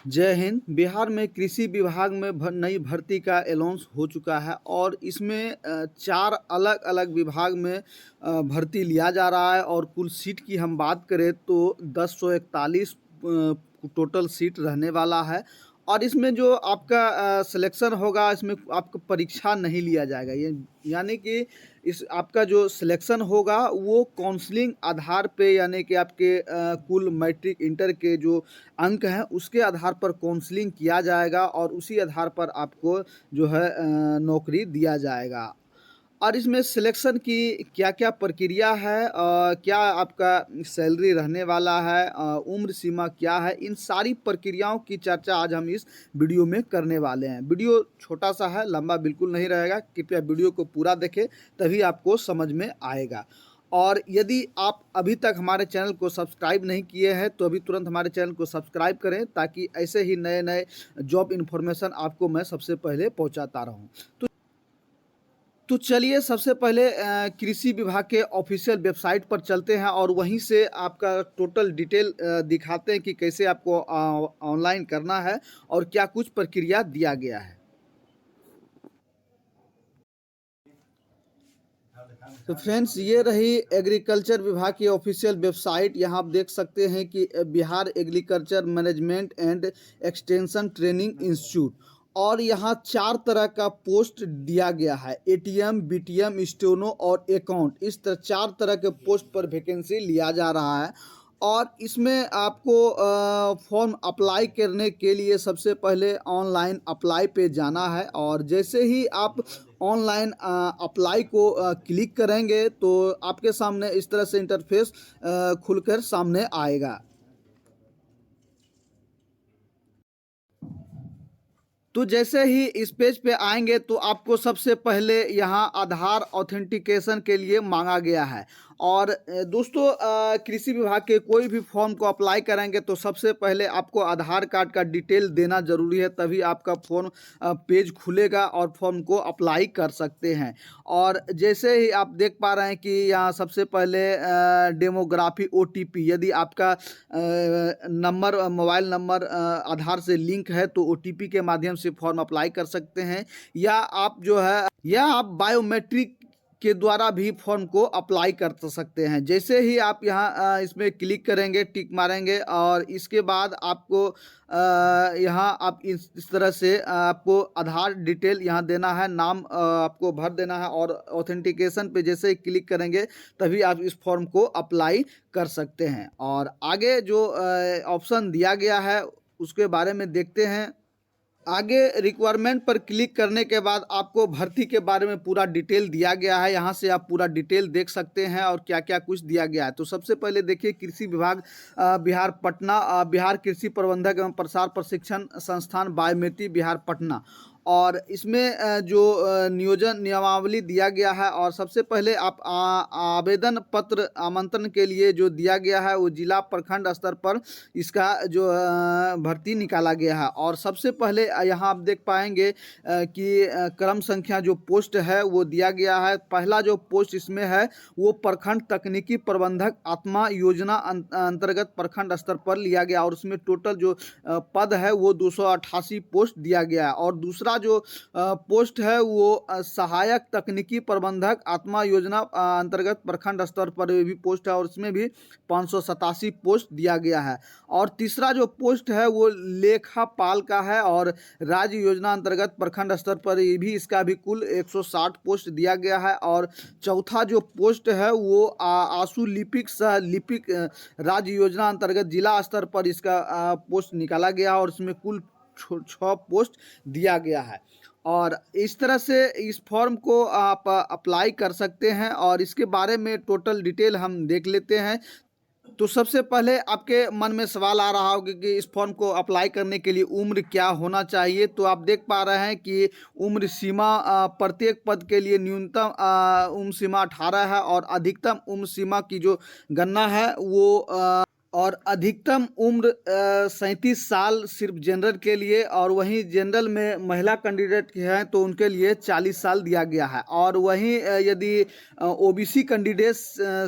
जय हिंद। बिहार में कृषि विभाग में नई भर्ती का अनाउंस हो चुका है और इसमें 4 अलग-अलग विभाग में भर्ती लिया जा रहा है और कुल सीट की हम बात करें तो 1041 टोटल सीट रहने वाला है। और इसमें जो आपका सिलेक्शन होगा, इसमें आपका परीक्षा नहीं लिया जाएगा। ये यानी कि इस आपका जो सिलेक्शन होगा वो काउंसलिंग आधार पे, यानी कि आपके कुल मैट्रिक इंटर के जो अंक हैं उसके आधार पर काउंसलिंग किया जाएगा और उसी आधार पर आपको जो है नौकरी दिया जाएगा। और इसमें सिलेक्शन की क्या-क्या प्रक्रिया है, क्या आपका सैलरी रहने वाला है, उम्र सीमा क्या है, इन सारी प्रक्रियाओं की चर्चा आज हम इस वीडियो में करने वाले हैं। वीडियो छोटा-सा है, लंबा बिल्कुल नहीं रहेगा। कृपया वीडियो को पूरा देखें, तभी आपको समझ में आएगा। और यदि आप अभी तक हमारे चैनल को सब्सक्राइब नहीं किए हैं तो अभी तुरंत हमारे चैनल को सब्सक्राइब करें, ताकि ऐसे ही नए-नए जॉब इन्फॉर्मेशन आपको मैं सबसे पहले पहुँचाता रहूँ। तो चलिए सबसे पहले कृषि विभाग के ऑफिशियल वेबसाइट पर चलते हैं और वहीं से आपका टोटल डिटेल दिखाते हैं कि कैसे आपको ऑनलाइन करना है और क्या कुछ प्रक्रिया दिया गया है। तो फ्रेंड्स, ये रही एग्रीकल्चर विभाग की ऑफिशियल वेबसाइट। यहाँ आप देख सकते हैं कि Bihar agriculture management and extension training institute, और यहाँ 4 तरह का पोस्ट दिया गया है। एटीएम, बीटीएम, स्टेनो और अकाउंट, इस तरह 4 तरह के पोस्ट पर वैकेंसी लिया जा रहा है। और इसमें आपको फॉर्म अप्लाई करने के लिए सबसे पहले ऑनलाइन अप्लाई पे जाना है, और जैसे ही आप ऑनलाइन अप्लाई को क्लिक करेंगे तो आपके सामने इस तरह से इंटरफेस खुलकर सामने आएगा। तो जैसे ही इस पेज पे आएंगे तो आपको सबसे पहले यहाँ आधार ऑथेंटिकेशन के लिए मांगा गया है। और दोस्तों, कृषि विभाग के कोई भी फॉर्म को अप्लाई करेंगे तो सबसे पहले आपको आधार कार्ड का डिटेल देना ज़रूरी है, तभी आपका फॉर्म पेज खुलेगा और फॉर्म को अप्लाई कर सकते हैं। और जैसे ही आप देख पा रहे हैं कि यहाँ सबसे पहले डेमोग्राफी ओटीपी, यदि आपका नंबर, मोबाइल नंबर आधार से लिंक है तो ओटीपी के माध्यम से फॉर्म अप्लाई कर सकते हैं, या आप बायोमेट्रिक के द्वारा भी फॉर्म को अप्लाई कर सकते हैं। जैसे ही आप यहाँ इसमें क्लिक करेंगे, टिक मारेंगे, और इसके बाद आपको यहाँ आप इस तरह से आपको आधार डिटेल यहाँ देना है, नाम आपको भर देना है, और ऑथेंटिकेशन पे जैसे ही क्लिक करेंगे तभी आप इस फॉर्म को अप्लाई कर सकते हैं। और आगे जो ऑप्शन दिया गया है उसके बारे में देखते हैं। आगे रिक्वायरमेंट पर क्लिक करने के बाद आपको भर्ती के बारे में पूरा डिटेल दिया गया है। यहाँ से आप पूरा डिटेल देख सकते हैं और क्या क्या कुछ दिया गया है। तो सबसे पहले देखिए, कृषि विभाग बिहार पटना, बिहार कृषि प्रबंधक एवं प्रसार प्रशिक्षण संस्थान बायमेती बिहार पटना, और इसमें जो नियोजन नियमावली दिया गया है, और सबसे पहले आप आवेदन पत्र आमंत्रण के लिए जो दिया गया है वो जिला प्रखंड स्तर पर इसका जो भर्ती निकाला गया है। और सबसे पहले यहाँ आप देख पाएंगे कि क्रम संख्या जो पोस्ट है वो दिया गया है। पहला जो पोस्ट इसमें है वो प्रखंड तकनीकी प्रबंधक आत्मा योजना अंतर्गत प्रखंड स्तर पर लिया गया, और उसमें टोटल जो पद है वो 288 पोस्ट दिया गया है। और दूसरा जो पोस्ट है वो सहायक तकनीकी प्रबंधक आत्मा योजना अंतर्गत प्रखंड स्तर पर भी पोस्ट है, और इसमें भी 587 पोस्ट दिया गया है। और तीसरा जो पोस्ट है वो लेखापाल का है, और राज्य योजना अंतर्गत प्रखंड स्तर पर ये भी इसका भी कुल 160 पोस्ट दिया गया है। और चौथा जो पोस्ट है वो आशु लिपिक सह लिपिक राज्य योजना अंतर्गत जिला स्तर पर इसका पोस्ट निकाला गया, और इसमें कुल 6 पोस्ट दिया गया है। और इस तरह से इस फॉर्म को आप अप्लाई कर सकते हैं, और इसके बारे में टोटल डिटेल हम देख लेते हैं। तो सबसे पहले आपके मन में सवाल आ रहा होगा कि इस फॉर्म को अप्लाई करने के लिए उम्र क्या होना चाहिए। तो आप देख पा रहे हैं कि उम्र सीमा प्रत्येक पद के लिए न्यूनतम उम्र सीमा 18 है, और अधिकतम उम्र सीमा की जो गणना है वो और अधिकतम उम्र 37 साल सिर्फ जनरल के लिए, और वहीं जनरल में महिला कैंडिडेट हैं तो उनके लिए 40 साल दिया गया है। और वहीं यदि ओबीसी कैंडिडेट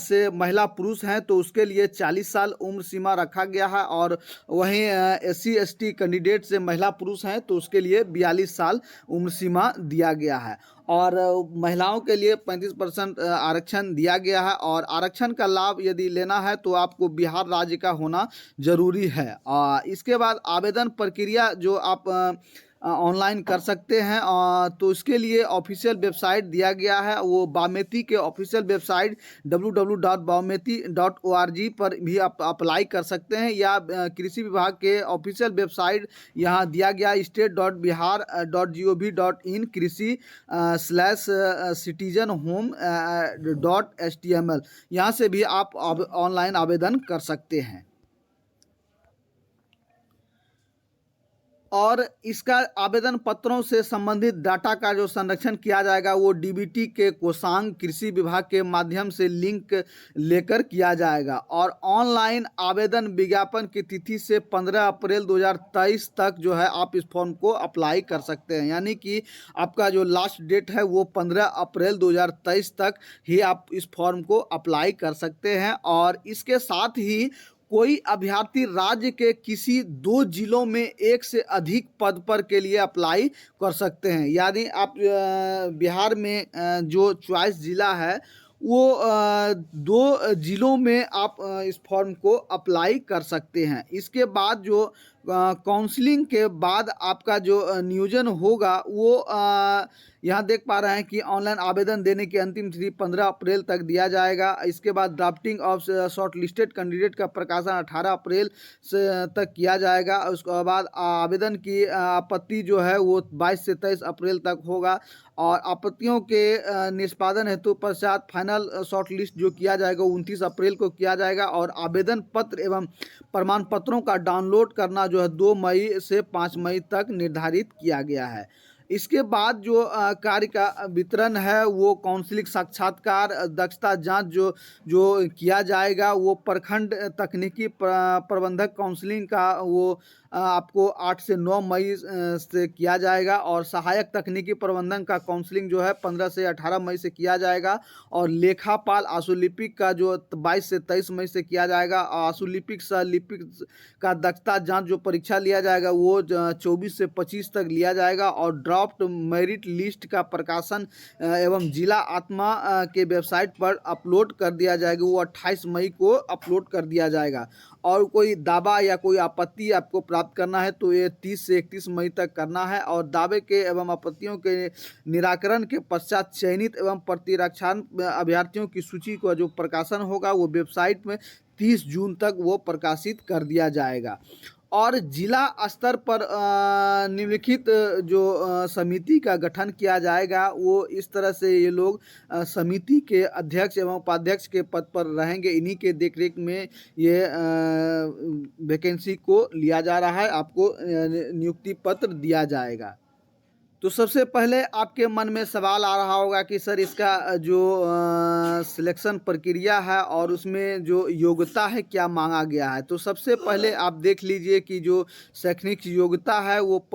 से महिला पुरुष हैं तो उसके लिए 40 साल उम्र सीमा रखा गया है। और वहीं एससी एसटी कैंडिडेट से महिला पुरुष हैं तो उसके लिए 42 साल उम्र सीमा दिया गया है। और महिलाओं के लिए 35% आरक्षण दिया गया है। और आरक्षण का लाभ यदि लेना है तो आपको बिहार राज्य का होना जरूरी है। इसके बाद आवेदन प्रक्रिया जो आप ऑनलाइन कर सकते हैं, तो इसके लिए ऑफिशियल वेबसाइट दिया गया है। वो बामेती के ऑफिशियल वेबसाइट www.bameti.org पर भी आप अप्लाई कर सकते हैं, या कृषि विभाग के ऑफिशियल वेबसाइट यहाँ दिया गया state.bihar.gov.in कृषि/citizenhome.html, यहाँ से भी आप ऑनलाइन आवेदन कर सकते हैं। और इसका आवेदन पत्रों से संबंधित डाटा का जो संरक्षण किया जाएगा वो डीबीटी के कोषांग कृषि विभाग के माध्यम से लिंक लेकर किया जाएगा। और ऑनलाइन आवेदन विज्ञापन की तिथि से 15 अप्रैल 2023 तक जो है आप इस फॉर्म को अप्लाई कर सकते हैं, यानी कि आपका जो लास्ट डेट है वो 15 अप्रैल 2023 तक ही आप इस फॉर्म को अप्लाई कर सकते हैं। और इसके साथ ही कोई अभ्यर्थी राज्य के किसी 2 जिलों में एक से अधिक पद पर के लिए अप्लाई कर सकते हैं, यानी आप बिहार में जो चॉइस जिला है वो 2 जिलों में आप इस फॉर्म को अप्लाई कर सकते हैं। इसके बाद जो काउंसलिंग के बाद आपका जो नियोजन होगा वो यहाँ देख पा रहे हैं कि ऑनलाइन आवेदन देने की अंतिम तिथि 15 अप्रैल तक दिया जाएगा। इसके बाद drafting of short listed candidate का प्रकाशन 18 अप्रैल से तक किया जाएगा। उसके बाद आवेदन की आपत्ति जो है वो 22 से 23 अप्रैल तक होगा। और आपत्तियों के निष्पादन हेतु पश्चात फाइनल शॉर्ट लिस्ट जो किया जाएगा 29 अप्रैल को किया जाएगा। और आवेदन पत्र एवं प्रमाण पत्रों का डाउनलोड करना जो है 2 मई से 5 मई तक निर्धारित किया गया है। इसके बाद जो कार्य का वितरण है वो काउंसलिंग साक्षात्कार दक्षता जांच जो किया जाएगा वो प्रखंड तकनीकी प्रबंधक काउंसलिंग का वो आपको 8 से 9 मई से किया जाएगा। और सहायक तकनीकी प्रबंधन का काउंसलिंग जो है 15 से 18 मई से किया जाएगा। और लेखापाल आशुलिपिक का जो 22 से 23 मई से किया जाएगा। आशुलिपिक सह लिपिक का दक्षता जांच जो परीक्षा लिया जाएगा वो 24 से 25 तक लिया जाएगा। और ड्राफ्ट मेरिट लिस्ट का प्रकाशन एवं जिला आत्मा के वेबसाइट पर अपलोड कर दिया जाएगा, वो 28 मई को अपलोड कर दिया जाएगा। और कोई दावा या कोई आपत्ति आपको प्राप्त करना है तो ये 30 से 31 मई तक करना है। और दावे के एवं आपत्तियों के निराकरण के पश्चात चयनित एवं प्रतिरक्षण अभ्यर्थियों की सूची का जो प्रकाशन होगा वो वेबसाइट में 30 जून तक वो प्रकाशित कर दिया जाएगा। और जिला स्तर पर निम्नलिखित जो समिति का गठन किया जाएगा वो इस तरह से ये लोग समिति के अध्यक्ष एवं उपाध्यक्ष के पद पर रहेंगे। इन्हीं के देखरेख में ये वैकेंसी को लिया जा रहा है, आपको नियुक्ति पत्र दिया जाएगा। तो सबसे पहले आपके मन में सवाल आ रहा होगा कि सर इसका जो सिलेक्शन प्रक्रिया है और उसमें जो योग्यता है क्या मांगा गया है। तो सबसे पहले आप देख लीजिए कि जो शैक्षणिक योग्यता है वो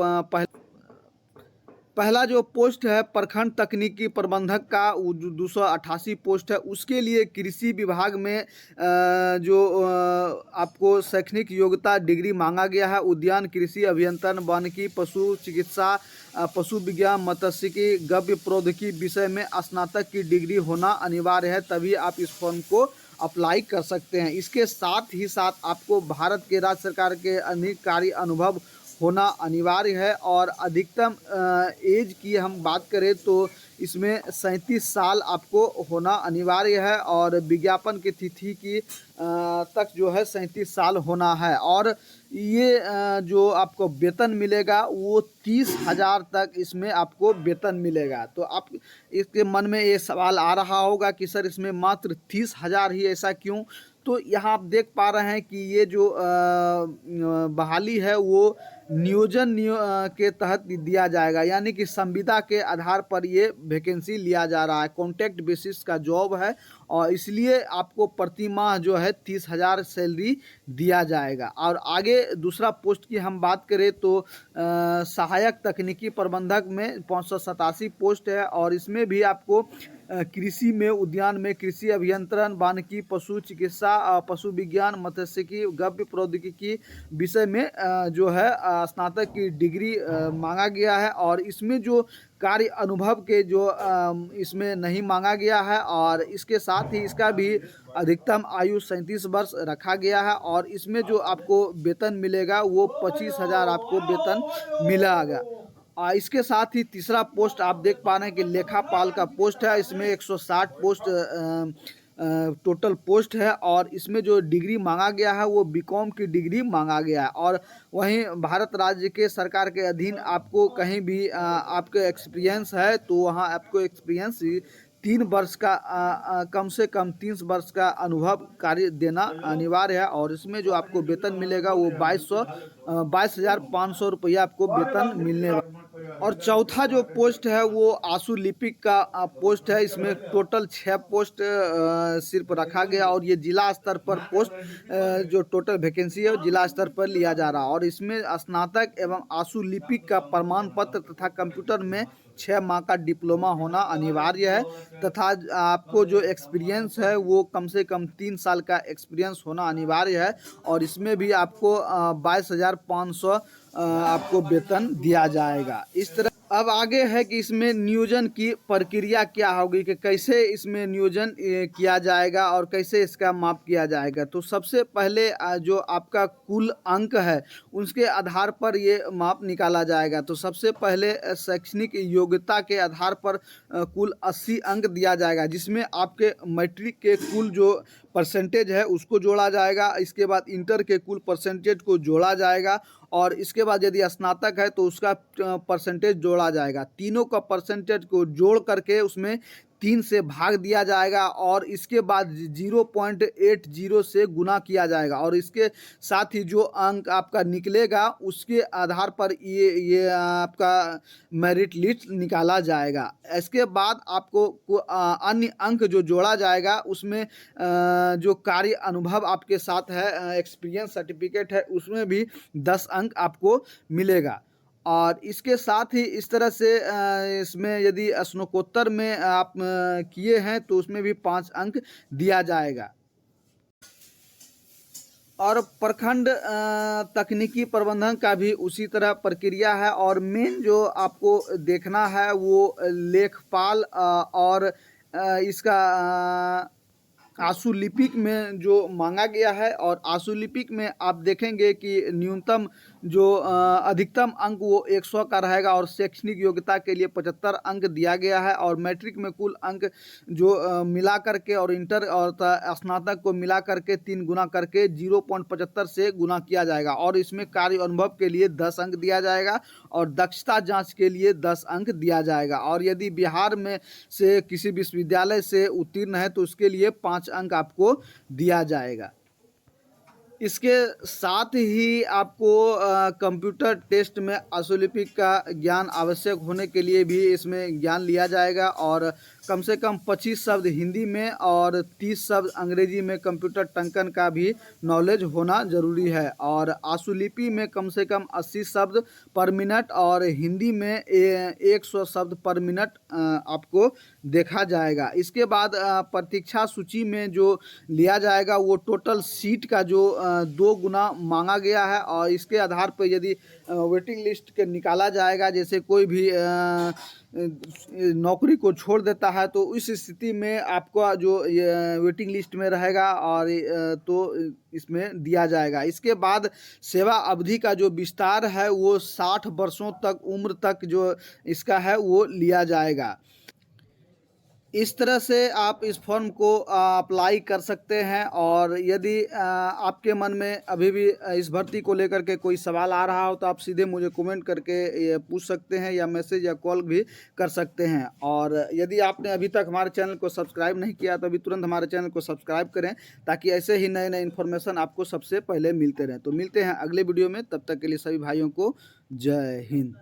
पहला जो पोस्ट है प्रखंड तकनीकी प्रबंधक का वो जो 288 पोस्ट है उसके लिए कृषि विभाग में जो आपको शैक्षणिक योग्यता डिग्री मांगा गया है। उद्यान कृषि अभियंत्रण वानिकी पशु चिकित्सा पशु विज्ञान मत्स्यिकी गव्य प्रौद्योगिकी विषय में स्नातक की डिग्री होना अनिवार्य है, तभी आप इस फॉर्म को अप्लाई कर सकते हैं। इसके साथ ही साथ आपको भारत के राज्य सरकार के अधिकारी अनुभव होना अनिवार्य है। और अधिकतम एज की हम बात करें तो इसमें 37 साल आपको होना अनिवार्य है। और विज्ञापन की तिथि की तक जो है 37 साल होना है। और ये जो आपको वेतन मिलेगा वो 30,000 तक इसमें आपको वेतन मिलेगा। तो आप इसके मन में ये सवाल आ रहा होगा कि सर इसमें मात्र 30,000 ही, ऐसा क्यों। तो यहाँ आप देख पा रहे हैं कि ये जो बहाली है वो के तहत दिया जाएगा, यानी कि संविदा के आधार पर ये वैकेंसी लिया जा रहा है। कॉन्ट्रैक्ट बेसिस का जॉब है और इसलिए आपको प्रति माह जो है 30,000 सैलरी दिया जाएगा। और आगे दूसरा पोस्ट की हम बात करें तो सहायक तकनीकी प्रबंधक में 587 पोस्ट है और इसमें भी आपको कृषि में, उद्यान में कृषि अभियंत्रण, वानिकी, पशु चिकित्सा, पशु विज्ञान, मत्स्यिकी, गव्य प्रौद्योगिकी विषय में जो है स्नातक की डिग्री मांगा गया है। और इसमें जो कार्य अनुभव के जो इसमें नहीं मांगा गया है और इसके साथ ही इसका भी अधिकतम आयु 37 वर्ष रखा गया है। और इसमें जो आपको वेतन मिलेगा वो 25,000 आपको वेतन मिलेगा। इसके साथ ही तीसरा पोस्ट आप देख पा रहे हैं कि लेखापाल का पोस्ट है। इसमें 160 पोस्ट टोटल पोस्ट है और इसमें जो डिग्री मांगा गया है वो बीकॉम की डिग्री मांगा गया है। और वहीं भारत राज्य के सरकार के अधीन आपको कहीं भी आपके एक्सपीरियंस है तो वहाँ आपको एक्सपीरियंस 3 वर्ष का कम से कम 3 वर्ष का अनुभव कार्य देना अनिवार्य है। और इसमें जो आपको वेतन मिलेगा वो 22,500 रुपया आपको वेतन मिलने वाला। और चौथा जो पोस्ट है वो आशु लिपिक का पोस्ट है। इसमें टोटल 6 पोस्ट सिर्फ रखा गया और ये जिला स्तर पर पोस्ट जो टोटल वैकेंसी है वो जिला स्तर पर लिया जा रहा है। और इसमें स्नातक एवं आशु लिपिक का प्रमाण पत्र तथा कंप्यूटर में 6 माह का डिप्लोमा होना अनिवार्य है तथा आपको जो एक्सपीरियंस है वो कम से कम 3 साल का एक्सपीरियंस होना अनिवार्य है। और इसमें भी आपको 22,500 आपको वेतन दिया जाएगा। इस तरह अब आगे है कि इसमें नियोजन की प्रक्रिया क्या होगी, कि कैसे इसमें नियोजन किया जाएगा और कैसे इसका माप किया जाएगा। तो सबसे पहले जो आपका कुल अंक है उसके आधार पर ये माप निकाला जाएगा। तो सबसे पहले शैक्षणिक योग्यता के आधार पर कुल 80 अंक दिया जाएगा, जिसमें आपके मैट्रिक के कुल जो परसेंटेज है उसको जोड़ा जाएगा। इसके बाद इंटर के कुल परसेंटेज को जोड़ा जाएगा और इसके बाद यदि स्नातक है तो उसका परसेंटेज जोड़ा जाएगा। तीनों का परसेंटेज को जोड़ करके उसमें 3 से भाग दिया जाएगा और इसके बाद 0.80 से गुना किया जाएगा। और इसके साथ ही जो अंक आपका निकलेगा उसके आधार पर ये आपका मेरिट लिस्ट निकाला जाएगा। इसके बाद आपको अन्य अंक जो जोड़ा जाएगा उसमें जो कार्य अनुभव आपके साथ है, एक्सपीरियंस सर्टिफिकेट है, उसमें भी 10 अंक आपको मिलेगा। और इसके साथ ही इस तरह से इसमें यदि स्नातकोत्तर में आप किए हैं तो उसमें भी 5 अंक दिया जाएगा। और प्रखंड तकनीकी प्रबंधन का भी उसी तरह प्रक्रिया है। और मेन जो आपको देखना है वो लेखपाल और इसका आशु लिपिक में जो मांगा गया है। और आशु लिपिक में आप देखेंगे कि न्यूनतम जो अधिकतम अंक वो 100 का रहेगा और शैक्षणिक योग्यता के लिए 75 अंक दिया गया है। और मैट्रिक में कुल अंक जो मिला करके और इंटर और स्नातक को मिला करके 3 गुना करके 0.75 से गुना किया जाएगा। और इसमें कार्य अनुभव के लिए 10 अंक दिया जाएगा और दक्षता जांच के लिए 10 अंक दिया जाएगा। और यदि बिहार में से किसी विश्वविद्यालय से उत्तीर्ण है तो उसके लिए 5 अंक आपको दिया जाएगा। इसके साथ ही आपको कंप्यूटर टेस्ट में आशुलिपिक का ज्ञान आवश्यक होने के लिए भी इसमें ज्ञान लिया जाएगा। और कम से कम 25 शब्द हिंदी में और 30 शब्द अंग्रेजी में कंप्यूटर टंकन का भी नॉलेज होना ज़रूरी है। और आशुलिपि में कम से कम 80 शब्द पर मिनट और हिंदी में 100 शब्द पर मिनट आपको देखा जाएगा। इसके बाद प्रतीक्षा सूची में जो लिया जाएगा वो टोटल सीट का जो 2 गुना मांगा गया है। और इसके आधार पर यदि वेटिंग लिस्ट के निकाला जाएगा, जैसे कोई भी नौकरी को छोड़ देता है तो इस स्थिति में आपका जो वेटिंग लिस्ट में रहेगा और तो इसमें दिया जाएगा। इसके बाद सेवा अवधि का जो विस्तार है वो 60 वर्षों तक उम्र तक जो इसका है वो लिया जाएगा। इस तरह से आप इस फॉर्म को अप्लाई कर सकते हैं। और यदि आपके मन में अभी भी इस भर्ती को लेकर के कोई सवाल आ रहा हो तो आप सीधे मुझे कमेंट करके ये पूछ सकते हैं, या मैसेज या कॉल भी कर सकते हैं। और यदि आपने अभी तक हमारे चैनल को सब्सक्राइब नहीं किया तो अभी तुरंत हमारे चैनल को सब्सक्राइब करें, ताकि ऐसे ही नए नए इन्फॉर्मेशन आपको सबसे पहले मिलते रहें। तो मिलते हैं अगले वीडियो में, तब तक के लिए सभी भाइयों को जय हिंद।